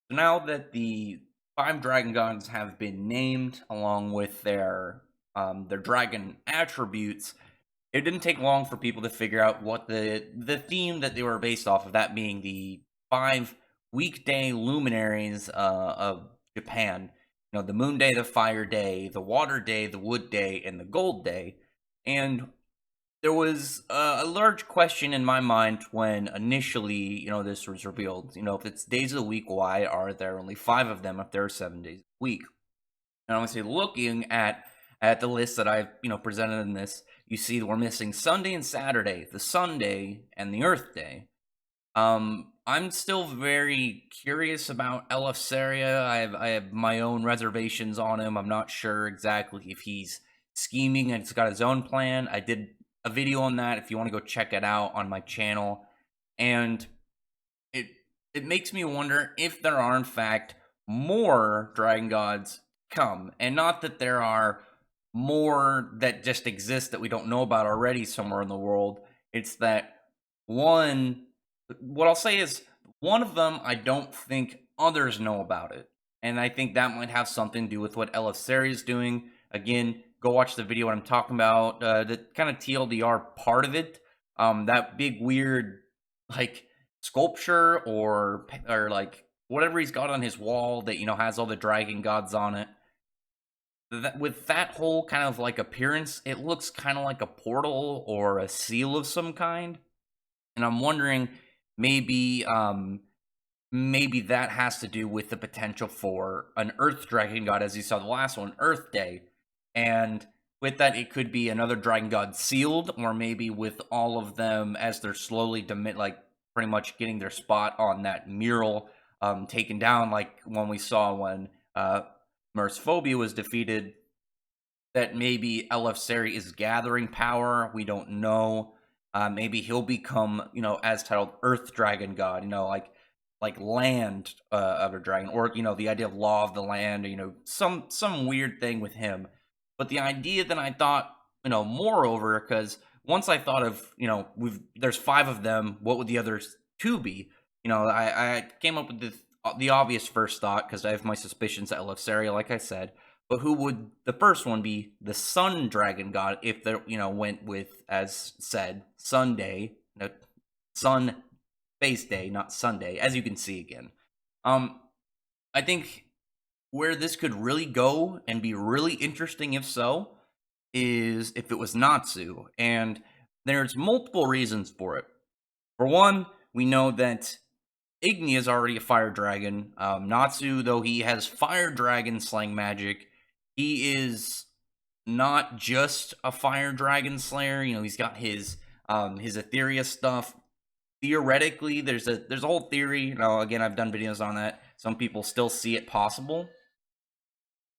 So now that the five dragon gods have been named along with their dragon attributes, it didn't take long for people to figure out what the theme that they were based off of, that being the five weekday luminaries of Japan. You know, the moon day, the fire day, the water day, the wood day, and the gold day. And there was a large question in my mind when initially, this was revealed. If it's days of the week, why are there only five of them if there are 7 days a week? And honestly, looking at the list that I've presented in this, you see that we're missing Sunday and Saturday, the Sunday and the Earth Day. I'm still very curious about Eleftheria. I have my own reservations on him. I'm not sure exactly if he's scheming and he's got his own plan. I did a video on that if you want to go check it out on my channel. And it it makes me wonder if there are in fact more dragon gods come. And not that there are more that just exist that we don't know about already somewhere in the world. It's that one what I'll say is one of them, I don't think others know about it. And I think that might have something to do with what Eleftheria is doing. Again, go watch the video what I'm talking about. The kind of TLDR part of it. That big weird like sculpture or like whatever he's got on his wall that has all the dragon gods on it. With that whole kind of like appearance, it looks kind of like a portal or a seal of some kind. And I'm wondering maybe maybe that has to do with the potential for an Earth Dragon God, as you saw the last one, Earth Day. And with that, it could be another Dragon God sealed, or maybe with all of them as they're slowly like pretty much getting their spot on that mural taken down, like when we saw when Mercephobia was defeated. That maybe Elefseri is gathering power. We don't know. Maybe he'll become, as titled Earth Dragon God. Like land of a dragon, or the idea of law of the land. Some weird thing with him. But the idea that I thought, moreover, because once I thought of, there's five of them. What would the others two be? I came up with the obvious first thought because I have my suspicions at Elefseri, like I said. But who would the first one be? The Sun Dragon God, if they went with, as said, Sunday, no, Sun Face Day, not Sunday, as you can see again. Um, I think where this could really go and be really interesting, if so, is if it was Natsu, and there's multiple reasons for it. For one, we know that Igni is already a fire dragon. Natsu, though he has fire dragon slaying magic, he is not just a fire dragon slayer. He's got his Etheria stuff. Theoretically, there's a whole theory. Again, I've done videos on that. Some people still see it possible,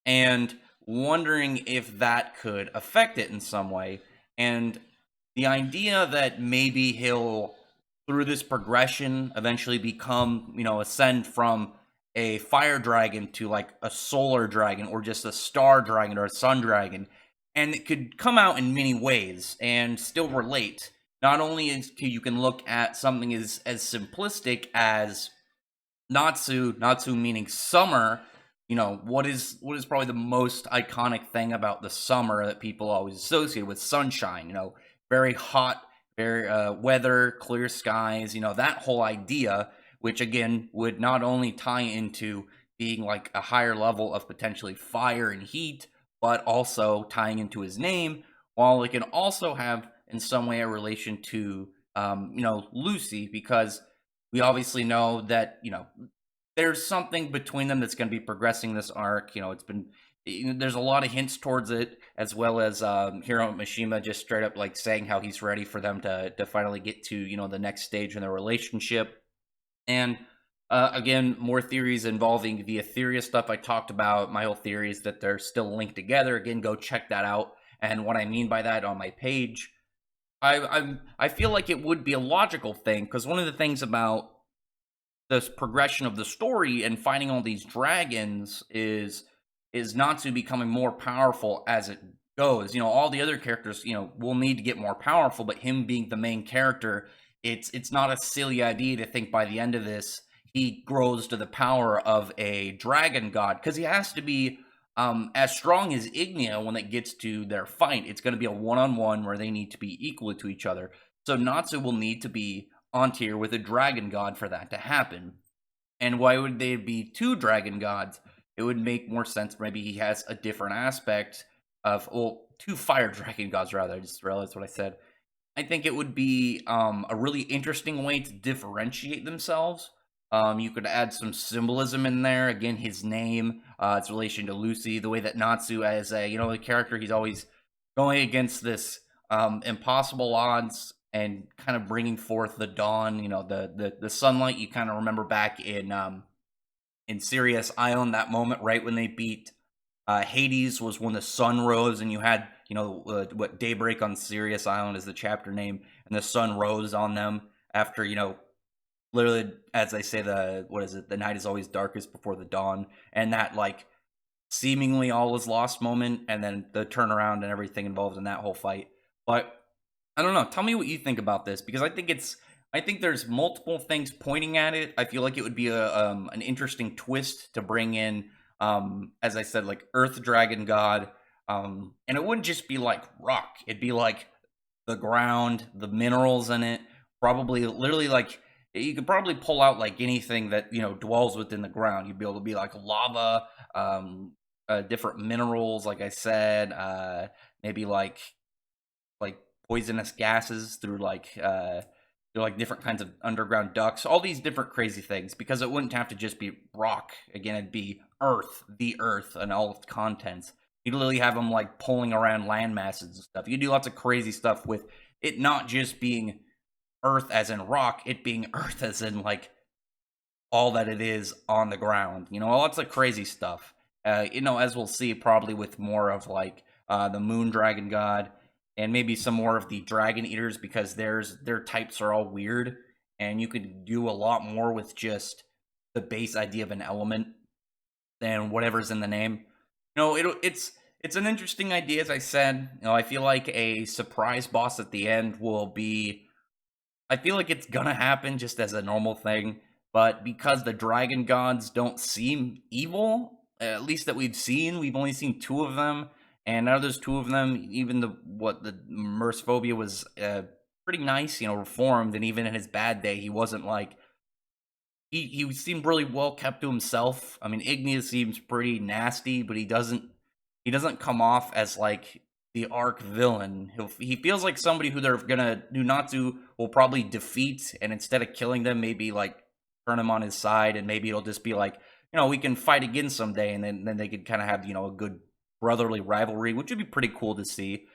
and wondering if that could affect it in some way. And the idea that maybe he'll, through this progression, eventually become, ascend from a fire dragon to like a solar dragon or just a star dragon or a sun dragon. And it could come out in many ways and still relate. Not only you can look at something as simplistic as Natsu meaning summer. What is probably the most iconic thing about the summer that people always associate with sunshine. Very hot, very weather, clear skies. That whole idea, which again would not only tie into being like a higher level of potentially fire and heat, but also tying into his name, while it can also have in some way a relation to Lucy, because we obviously know that there's something between them that's going to be progressing this arc. It's been there's a lot of hints towards it, as well as Hiro Mishima just straight up like saying how he's ready for them to finally get to the next stage in their relationship. And again, more theories involving the Etheria stuff I talked about. My whole theory is that they're still linked together. Again, go check that out. And what I mean by that on my page, I feel like it would be a logical thing, because one of the things about this progression of the story and finding all these dragons is Natsu becoming more powerful as it goes. All the other characters, will need to get more powerful, but him being the main character, it's not a silly idea to think by the end of this he grows to the power of a dragon god, because he has to be as strong as Ignia when it gets to their fight. It's going to be a one-on-one where they need to be equal to each other. So Natsu will need to be on tier with a dragon god for that to happen. And why would they be two dragon gods? It would make more sense. Maybe he has a different aspect of, well, two fire dragon gods rather. I just realized what I said. I think it would be a really interesting way to differentiate themselves. You could add some symbolism in there. Again, his name, its relation to Lucy, the way that Natsu, as a the character, he's always going against this impossible odds and kind of bringing forth the dawn. The sunlight. You kind of remember back in Sirius Island, that moment right when they beat Hades was when the sun rose, and you had what Daybreak on Sirius Island is the chapter name, and the sun rose on them after literally, as they say, the night is always darkest before the dawn, and that like seemingly all is lost moment, and then the turnaround and everything involved in that whole fight. But I don't know. Tell me what you think about this, because I think there's multiple things pointing at it. I feel like it would be an interesting twist to bring in, as I said, like Earth Dragon God, and it wouldn't just be like rock. It'd be like the ground, the minerals in it, probably literally like you could probably pull out like anything that dwells within the ground. You'd be able to be like lava, different minerals, like I said, maybe like poisonous gases through like different kinds of underground ducts, all these different crazy things, because it wouldn't have to just be rock. Again, it'd be earth, the earth, and all its contents. You'd literally have them like pulling around land masses and stuff. You do lots of crazy stuff with it not just being earth as in rock, it being earth as in like all that it is on the ground. Lots of crazy stuff. As we'll see probably with more of like the moon dragon god, and maybe some more of the dragon eaters, because their types are all weird, and you could do a lot more with just the base idea of an element than whatever's in the name. It's an interesting idea, as I said. I feel like a surprise boss at the end will be. I feel like it's gonna happen just as a normal thing, but because the dragon gods don't seem evil, at least that we've only seen two of them. And out of those two of them, even the Mercephobia was pretty nice, reformed, and even in his bad day, he wasn't like he seemed really well kept to himself. I mean, Igneous seems pretty nasty, but he doesn't come off as like the arc villain. He feels like somebody who they're gonna do not to will probably defeat, and instead of killing them, maybe like turn him on his side, and maybe it'll just be like we can fight again someday, and then they could kind of have a good brotherly rivalry, which would be pretty cool to see.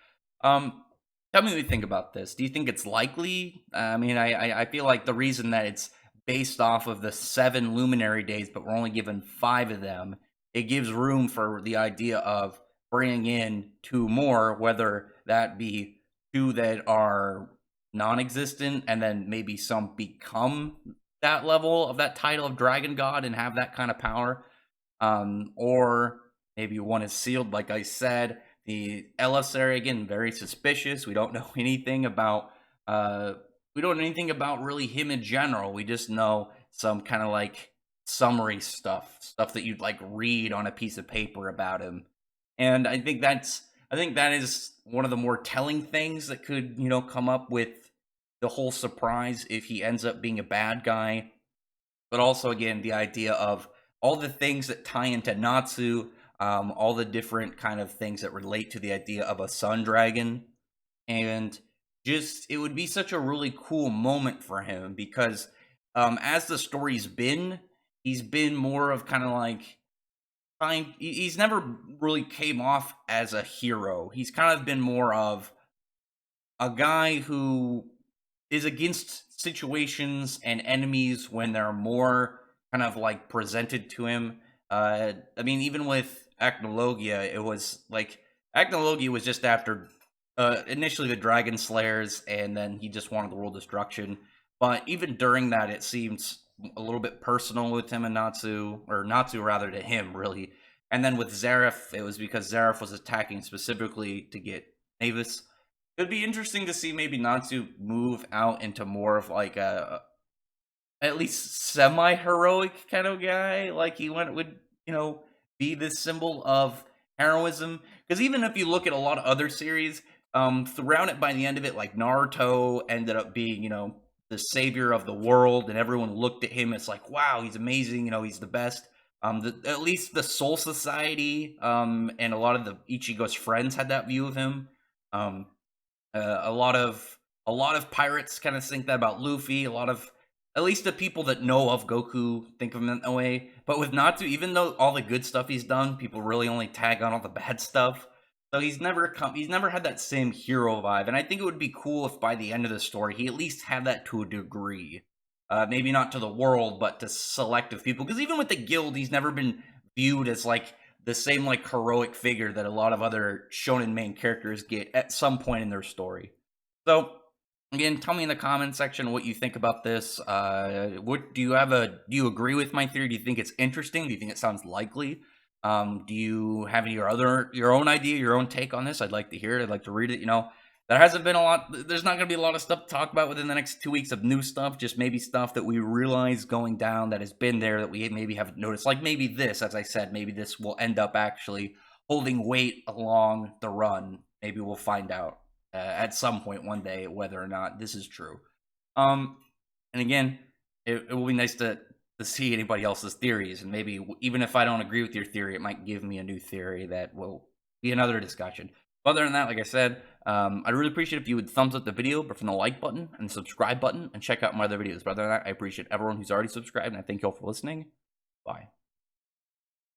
Tell me what you think about this. Do you think it's likely? I mean, I feel like the reason that it's based off of the 7 luminary days, but we're only given 5 of them, it gives room for the idea of bringing in 2 more, whether that be 2 that are non-existent, and then maybe some become that level of that title of Dragon God and have that kind of power, or maybe one is sealed, like I said. The Elisary, again, very suspicious. We don't know anything about really him in general. We just know some kind of like summary stuff that you'd like read on a piece of paper about him. And I think that is one of the more telling things that could, come up with the whole surprise if he ends up being a bad guy. But also, again, the idea of all the things that tie into Natsu, all the different kind of things that relate to the idea of a sun dragon. And just, it would be such a really cool moment for him, because as the story's been, he's been more of kind of like, he's never really came off as a hero. He's kind of been more of a guy who is against situations and enemies when they're more kind of like presented to him. I mean, even with Acnologia, it was like Acnologia was just after initially the Dragon Slayers, and then he just wanted the world destruction. But even during that, it seems a little bit personal with him and Natsu, or Natsu rather to him, really. And then with Zeref, it was because Zeref was attacking specifically to get Navis. It would be interesting to see maybe Natsu move out into more of like at least semi-heroic kind of guy. Like he would, be this symbol of heroism. Because even if you look at a lot of other series, throughout it by the end of it, like Naruto ended up being, the savior of the world, and everyone looked at him as like, wow, he's amazing, he's the best. At least the Soul Society, and a lot of the Ichigo's friends had that view of him. Um, a lot of pirates kind of think that about Luffy. A lot of, at least the people that know of Goku, think of him that way. But with Natsu, even though all the good stuff he's done, people really only tag on all the bad stuff. So he's never had that same hero vibe. And I think it would be cool if by the end of the story he at least had that to a degree. Maybe not to the world, but to selective people. Because even with the guild, he's never been viewed as like the same like heroic figure that a lot of other shonen main characters get at some point in their story. So again, tell me in the comment section what you think about this. What do you agree with my theory? Do you think it's interesting? Do you think it sounds likely? Do you have your own idea, your own take on this? I'd like to hear it. I'd like to read it. There hasn't been a lot. There's not going to be a lot of stuff to talk about within the next 2 weeks of new stuff. Just maybe stuff that we realize going down that has been there that we maybe haven't noticed. Like maybe this, as I said, maybe this will end up actually holding weight along the run. Maybe we'll find out at some point one day whether or not this is true. And again, it will be nice to see anybody else's theories, and maybe even if I don't agree with your theory, it might give me a new theory that will be another discussion. Other than that, like I said, I'd really appreciate if you would thumbs up the video, but from the like button and subscribe button, and check out my other videos. But other than that, I appreciate everyone who's already subscribed, and I thank you all for listening. Bye.